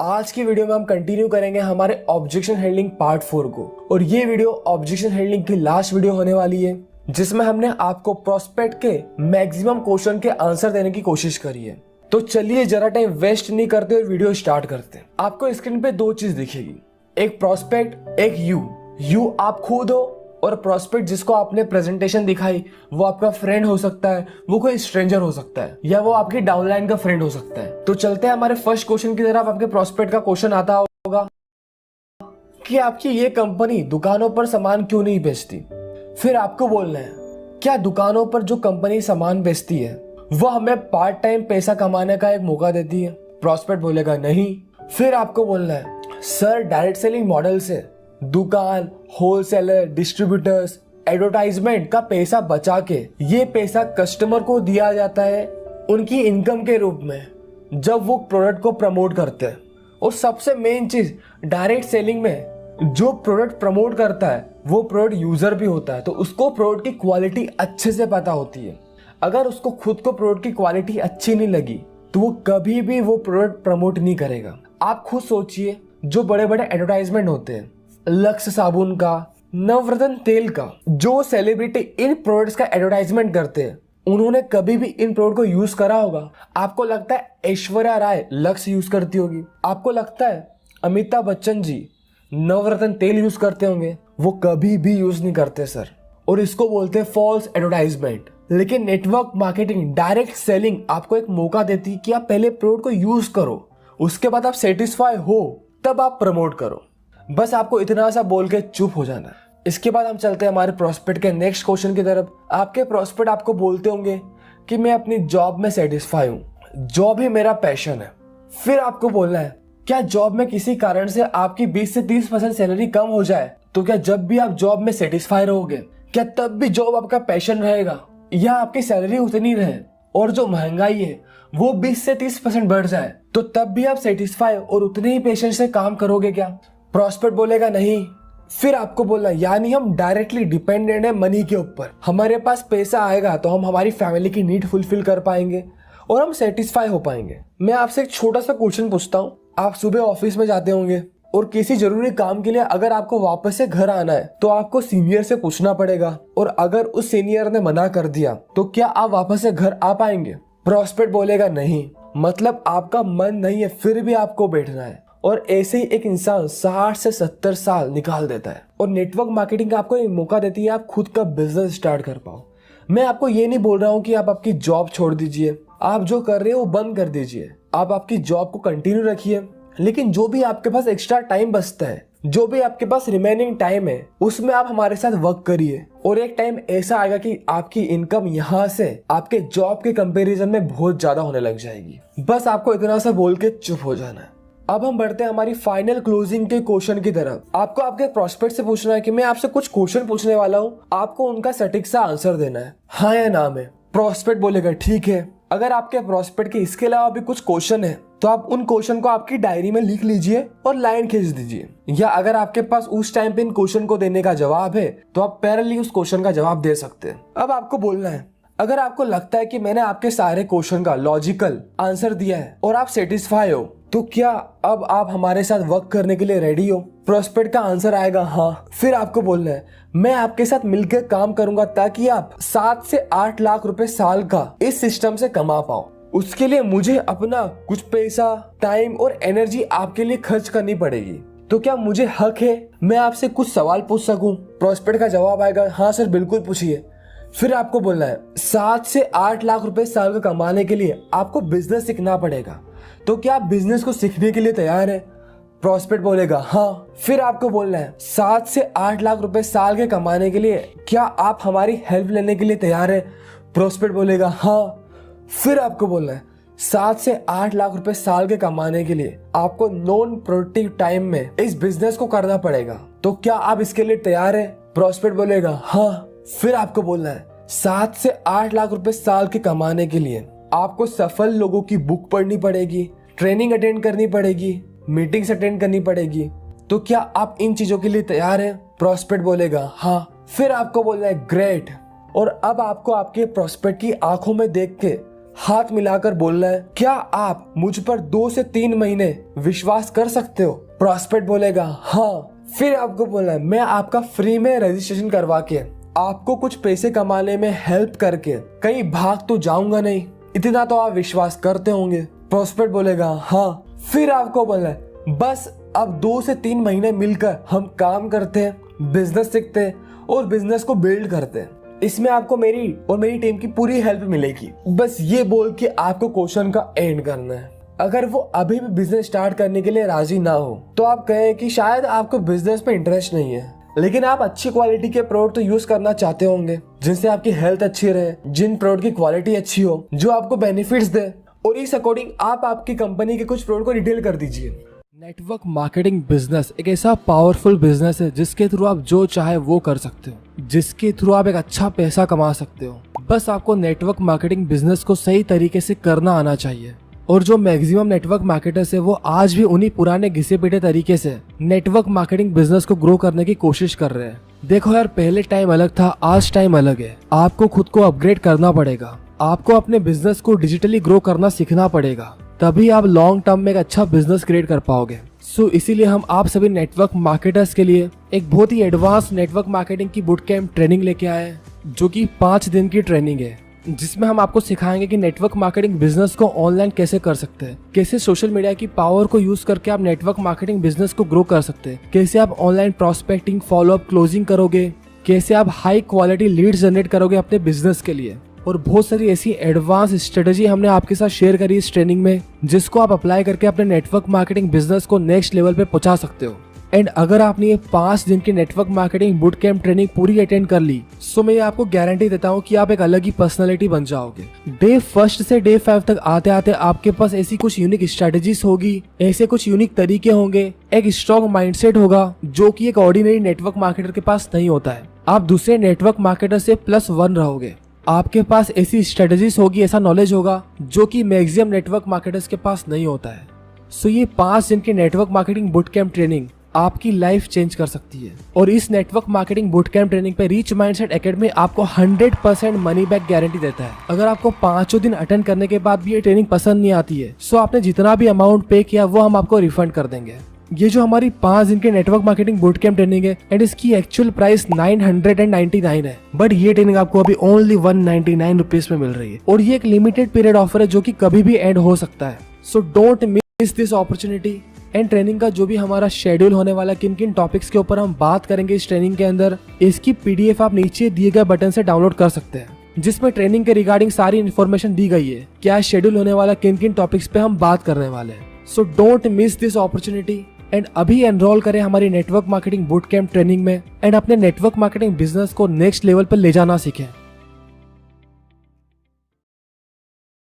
आज की वीडियो में हम कंटिन्यू करेंगे हमारे ऑब्जेक्शन हैंडलिंग पार्ट 4 को। और ये वीडियो ऑब्जेक्शन हैंडलिंग की लास्ट वीडियो होने वाली है, जिसमें हमने आपको प्रोस्पेक्ट के मैक्सिमम क्वेश्चन के आंसर देने की कोशिश करी है। तो चलिए जरा टाइम वेस्ट नहीं करते और वीडियो स्टार्ट करते हैं। आपको स्क्रीन पे दो चीज दिखेगी, एक प्रोस्पेक्ट, एक यू आप खुद हो, और प्रोस्पेक्ट जिसको आपने प्रेजेंटेशन दिखाई वो आपका फ्रेंड हो सकता है, वो कोई स्ट्रेंजर हो सकता है, या वो आपकी डाउनलाइन का फ्रेंड हो सकता है। तो चलते हैं हमारे फर्स्ट क्वेश्चन की तरफ। आपके प्रोस्पेक्ट का क्वेश्चन आता होगा कि आपकी ये कंपनी दुकानों पर सामान क्यों नहीं बेचती। फिर आपको बोलना है, क्या दुकानों पर जो कंपनी सामान बेचती है वो हमें पार्ट टाइम पैसा कमाने का एक मौका देती है। प्रोस्पेक्ट बोलेगा नहीं। फिर आपको बोलना है, सर डायरेक्ट सेलिंग मॉडल से दुकान, होलसेलर, डिस्ट्रीब्यूटर्स, एडवर्टाइजमेंट का पैसा बचा के ये पैसा कस्टमर को दिया जाता है उनकी इनकम के रूप में, जब वो प्रोडक्ट को प्रमोट करते हैं। और सबसे मेन चीज, डायरेक्ट सेलिंग में जो प्रोडक्ट प्रमोट करता है वो प्रोडक्ट यूजर भी होता है, तो उसको प्रोडक्ट की क्वालिटी अच्छे से पता होती है। अगर उसको खुद को प्रोडक्ट की क्वालिटी अच्छी नहीं लगी तो वो कभी भी वो प्रोडक्ट प्रमोट नहीं करेगा। आप खुद सोचिए, जो बड़े बड़े एडवर्टाइजमेंट होते हैं, लक्स साबुन का, नवरत्न तेल का, जो सेलिब्रिटी इन प्रोडक्ट्स का एडवर्टाइजमेंट करते हैं उन्होंने कभी भी इन प्रोडक्ट को यूज करा होगा? आपको लगता है ऐश्वर्या राय लक्स यूज करती होगी? आपको लगता है अमिताभ बच्चन जी नवरत्न तेल यूज करते होंगे? वो कभी भी यूज नहीं करते सर, और इसको बोलते हैं फॉल्स एडवर्टाइजमेंट। लेकिन नेटवर्क मार्केटिंग, डायरेक्ट सेलिंग आपको एक मौका देती है कि आप पहले प्रोडक्ट को यूज करो, उसके बाद आप सेटिस्फाई हो तब आप प्रमोट करो। बस आपको इतना सा बोल के चुप हो जाना है। इसके बाद हम चलते हैं हमारे प्रोस्पेक्ट के नेक्स्ट क्वेश्चन की तरफ। आपके प्रोस्पेक्ट आपको बोलते होंगे कि मैं अपनी जॉब में सेटिस्फाई हूँ, जॉब ही मेरा पैशन है। फिर आपको बोलना है, क्या जॉब में किसी कारण से आपकी 20 से 30% सैलरी कम हो जाए तो क्या जब भी आप जॉब में सेटिस्फाई रहोगे, क्या तब भी जॉब आपका पैशन रहेगा? या आपकी सैलरी उतनी रहे और जो महंगाई है वो 20 से 30% बढ़ जाए तो तब भी आप सेटिस्फाई और उतने ही पैशन से काम करोगे क्या? प्रोस्पेक्ट बोलेगा नहीं। फिर आपको बोलना, यानी हम डायरेक्टली डिपेंडेंट है मनी के ऊपर। हमारे पास पैसा आएगा तो हम हमारी फैमिली की नीड फुलफिल कर पाएंगे और हम सेटिस्फाई हो पाएंगे। मैं आपसे एक छोटा सा क्वेश्चन पूछता हूँ। आप सुबह ऑफिस में जाते होंगे और किसी जरूरी काम के लिए अगर आपको वापस से घर आना है तो आपको सीनियर से पूछना पड़ेगा, और अगर उस सीनियर ने मना कर दिया तो क्या आप वापस से घर आ पाएंगे? प्रोस्पेक्ट बोलेगा नहीं। मतलब आपका मन नहीं है फिर भी आपको बैठना है। और ऐसे ही एक इंसान 60 से 70 साल निकाल देता है। और नेटवर्क मार्केटिंग आपको एक मौका देती है आप खुद का बिजनेस स्टार्ट कर पाओ। मैं आपको ये नहीं बोल रहा हूँ कि आप आपकी जॉब छोड़ दीजिए, आप जो कर रहे हो वो बंद कर दीजिए, आप आपकी जॉब को कंटिन्यू रखिए। लेकिन जो भी आपके पास एक्स्ट्रा टाइम बचता है, जो भी आपके पास रिमेनिंग टाइम है, उसमें आप हमारे साथ वर्क करिए। और एक टाइम ऐसा आएगा कि आपकी इनकम यहाँ से आपके जॉब के कंपैरिजन में बहुत ज्यादा होने लग जाएगी। बस आपको इतना सा बोल के चुप हो जाना है। अब हम बढ़ते हैं हमारी फाइनल क्लोजिंग के क्वेश्चन की तरफ। आपको आपके प्रोस्पेक्ट से पूछना है कि मैं आपसे कुछ क्वेश्चन पूछने वाला हूँ, आपको उनका सटीक सा आंसर देना है, हाँ या ना में। प्रोस्पेक्ट बोलेगा ठीक है। अगर आपके प्रोस्पेक्ट के इसके अलावा भी कुछ क्वेश्चन है तो आप उन क्वेश्चन को आपकी डायरी में लिख लीजिए और लाइन खींच दीजिए, या अगर आपके पास उस टाइम पे इन क्वेश्चन को देने का जवाब है तो आप पैरेलली उस क्वेश्चन का जवाब दे सकते हैं। अब आपको बोलना है, अगर आपको लगता है कि मैंने आपके सारे क्वेश्चन का लॉजिकल आंसर दिया है और आप सेटिस्फाई हो, तो क्या अब आप हमारे साथ वर्क करने के लिए रेडी हो? प्रोस्पेक्ट का आंसर आएगा हाँ। फिर आपको बोलना है, मैं आपके साथ मिलकर काम करूंगा ताकि आप 7 से 8 लाख रुपए साल का इस सिस्टम से कमा पाओ। उसके लिए मुझे अपना कुछ पैसा, टाइम और एनर्जी आपके लिए खर्च करनी पड़ेगी। तो क्या मुझे हक है मैं आपसे कुछ सवाल पूछ सकूं? प्रोस्पेक्ट का जवाब आएगा हाँ सर बिल्कुल पूछिए। फिर आपको बोलना है, 7 से 8 लाख रुपए साल का कमाने के लिए आपको बिजनेस सीखना पड़ेगा, तो क्या आप बिजनेस को सीखने के लिए तैयार है? प्रोस्पेक्ट बोलेगा हाँ। फिर आपको बोलना है, 7 से 8 लाख रुपए साल के कमाने के लिए क्या आप हमारी हेल्प लेने के लिए तैयार है? प्रोस्पेक्ट बोलेगा हाँ। फिर आपको बोलना है, 7 से 8 लाख रुपए साल के कमाने के लिए आपको नॉन प्रोडक्टिव टाइम में इस बिजनेस को करना पड़ेगा, तो क्या आप इसके लिए तैयार है? प्रोस्पेक्ट बोलेगा हाँ। फिर आपको बोलना है, 7 से 8 लाख रुपए साल के कमाने के लिए आपको सफल लोगों की बुक पढ़नी पड़ेगी, ट्रेनिंग अटेंड करनी पड़ेगी, मीटिंग्स अटेंड करनी पड़ेगी, तो क्या आप इन चीजों के लिए तैयार हैं? प्रोस्पेक्ट बोलेगा हाँ। फिर आपको बोलना है ग्रेट। और अब आपको आपके प्रोस्पेक्ट की आंखों में देख के हाथ मिलाकर बोलना है, क्या आप मुझ पर 2 से 3 महीने विश्वास कर सकते हो? प्रॉस्पेक्ट बोलेगा हाँ। फिर आपको बोलना है, मैं आपका फ्री में रजिस्ट्रेशन करवा के आपको कुछ पैसे कमाने में हेल्प करके कहीं भाग तो जाऊंगा नहीं, इतना तो आप विश्वास करते होंगे। प्रॉस्पेक्ट बोलेगा हाँ। फिर आपको बोलना है, बस अब 2 से 3 महीने मिलकर हम काम करते हैं, बिजनेस सीखते हैं और बिजनेस को बिल्ड करते हैं। इसमें आपको मेरी और मेरी टीम की पूरी हेल्प मिलेगी। बस ये बोल के आपको क्वेश्चन का एंड करना है। अगर वो अभी भी बिजनेस स्टार्ट करने के लिए राजी ना हो तो आप कहें कि शायद आपको बिजनेस में इंटरेस्ट नहीं है, लेकिन आप अच्छी क्वालिटी के प्रोडक्ट तो यूज करना चाहते होंगे जिनसे आपकी हेल्थ अच्छी रहे, जिन प्रोडक्ट की क्वालिटी अच्छी हो, जो आपको बेनिफिट्स दे, और इस अकॉर्डिंग आप आपकी कंपनी के कुछ प्रोडक्ट को रिटेल कर दीजिए। नेटवर्क मार्केटिंग बिजनेस एक ऐसा पावरफुल बिजनेस है जिसके थ्रू आप जो चाहे वो कर सकते हो, जिसके थ्रू आप एक अच्छा पैसा कमा सकते हो। बस आपको नेटवर्क मार्केटिंग बिजनेस को सही तरीके से करना आना चाहिए। और जो मैक्सिमम नेटवर्क मार्केटर्स है वो आज भी उन्हीं पुराने घिसे पिटे तरीके से नेटवर्क मार्केटिंग बिजनेस को ग्रो करने की कोशिश कर रहे हैं। देखो यार, पहले टाइम अलग था, आज टाइम अलग है। आपको खुद को अपग्रेड करना पड़ेगा, आपको अपने बिजनेस को डिजिटली ग्रो करना सीखना पड़ेगा, तभी आप लॉन्ग टर्म में एक अच्छा बिजनेस क्रिएट कर पाओगे। सो इसीलिए हम आप सभी नेटवर्क मार्केटर्स के लिए एक बहुत ही एडवांस नेटवर्क मार्केटिंग की बूट कैंप ट्रेनिंग लेके आए हैं, जो कि 5 दिन की ट्रेनिंग है, जिसमें हम आपको सिखाएंगे कि नेटवर्क मार्केटिंग बिजनेस को ऑनलाइन कैसे कर सकते हैं, कैसे सोशल मीडिया की पावर को यूज करके आप नेटवर्क मार्केटिंग बिजनेस को ग्रो कर सकते हैं, कैसे आप ऑनलाइन प्रोस्पेक्टिंग, फॉलोअप, क्लोजिंग करोगे, कैसे आप हाई क्वालिटी लीड जनरेट करोगे अपने बिजनेस के लिए, और बहुत सारी ऐसी एडवांस स्ट्रेटेजी हमने आपके साथ शेयर करी इस ट्रेनिंग में, जिसको आप अप्लाई करके अपने नेटवर्क मार्केटिंग बिजनेस को नेक्स्ट लेवल पे पहुंचा सकते हो। एंड अगर आपने ये 5 दिन की network marketing boot camp training पूरी अटेंड कर ली, सो मैं आपको गारंटी देता हूँ कि आप एक अलग ही पर्सनालिटी बन जाओगे। डे 1 से डे 5 तक आते आते आपके पास ऐसी कुछ यूनिक स्ट्रेटेजीज होगी, ऐसे कुछ यूनिक तरीके होंगे, एक स्ट्रॉन्ग माइंडसेट होगा जो कि एक ऑर्डिनरी नेटवर्क मार्केटर के पास नहीं होता है। आप दूसरे नेटवर्क मार्केटर से +1 रहोगे। आपके पास ऐसी स्ट्रेटेजीज होगी, ऐसा नॉलेज होगा जो कि मैक्सिमम नेटवर्क मार्केटर्स के पास नहीं होता है। सो ये 5 दिन की network marketing boot camp training आपकी लाइफ चेंज कर सकती है। और इस network marketing boot camp training पे रीच माइंडसेट एकेडमी आपको 100% मनी बैक गारंटी देता है। अगर आपको 5 दिन अटेंड करने के बाद भी ये ट्रेनिंग पसंद नहीं आती है, सो आपने जितना भी अमाउंट पे किया वो हम आपको रिफंड कर देंगे। ये जो हमारी 5 दिन के network marketing boot camp training है, एंड इसकी एक्चुअल प्राइस 999 है, बट ये ट्रेनिंग आपको अभी ओनली 199 रुपीज में मिल रही है। और ये एक लिमिटेड पीरियड ऑफर है जो कि कभी भी एंड हो सकता है। So don't miss this opportunity. And training का जो भी हमारा शेड्यूल होने वाला, किन किन टॉपिक्स के ऊपर हम बात करेंगे इस ट्रेनिंग के अंदर, इसकी PDF आप नीचे दिए गए बटन से डाउनलोड कर सकते हैं, जिसमें ट्रेनिंग के रिगार्डिंग सारी इन्फॉर्मेशन दी गई है, क्या शेड्यूल होने वाला, किन किन टॉपिक्स पे हम बात करने वाले हैं। So don't miss this opportunity and अभी एनरोल करें हमारी network marketing boot camp training में, एंड अपने नेटवर्क मार्केटिंग बिजनेस को नेक्स्ट लेवल पर ले जाना सीखें।